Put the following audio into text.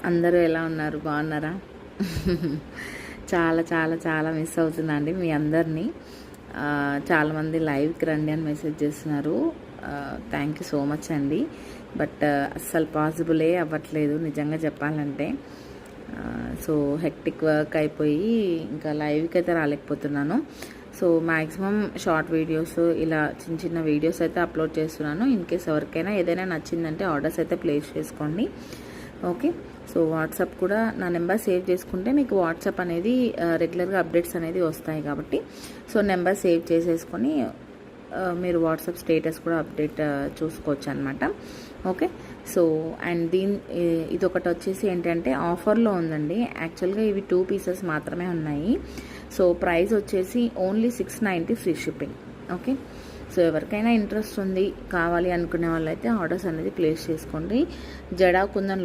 అందరూ ఎలా ఉన్నారు? బాగున్నారా? చాలా చాలా చాలా మిస్ అవుతుందండి మీ అందరినీ. చాలామంది లైవ్కి రండి అని మెసేజ్ చేస్తున్నారు. థ్యాంక్ యూ సో మచ్ అండి. బట్ అస్సలు పాసిబులే అవ్వట్లేదు నిజంగా చెప్పాలంటే. సో హెక్టిక్ వర్క్ అయిపోయి ఇంకా లైవ్కి అయితే రాలేకపోతున్నాను. సో మ్యాక్సిమం షార్ట్ వీడియోస్ ఇలా చిన్న చిన్న వీడియోస్ అయితే అప్లోడ్ చేస్తున్నాను. ఇన్ కేస్ ఎవరికైనా ఏదైనా నచ్చిందంటే ఆర్డర్స్ అయితే ప్లేస్ చేసుకోండి. ఓకే, సో వాట్సాప్ కూడా నా నెంబర్ సేవ్ చేసుకుంటే మీకు వాట్సాప్ అనేది రెగ్యులర్గా అప్డేట్స్ అనేది వస్తాయి కాబట్టి సో నెంబర్ సేవ్ చేసేసుకొని మీరు వాట్సాప్ స్టేటస్ కూడా అప్డేట్ చూసుకోవచ్చు అనమాట. ఓకే, సో అండ్ ఇదొకటి వచ్చేసి ఏంటంటే ఆఫర్లో ఉందండి. యాక్చువల్గా ఇవి 2 పీసెస్ మాత్రమే ఉన్నాయి. సో ప్రైస్ వచ్చేసి only 690 free shipping. Okay, so ఎవరికైనా ఇంట్రెస్ట్ ఉంది కావాలి అనుకునే వాళ్ళైతే ఆర్డర్స్ అనేది ప్లేస్ చేసుకోండి. జడా కుందన్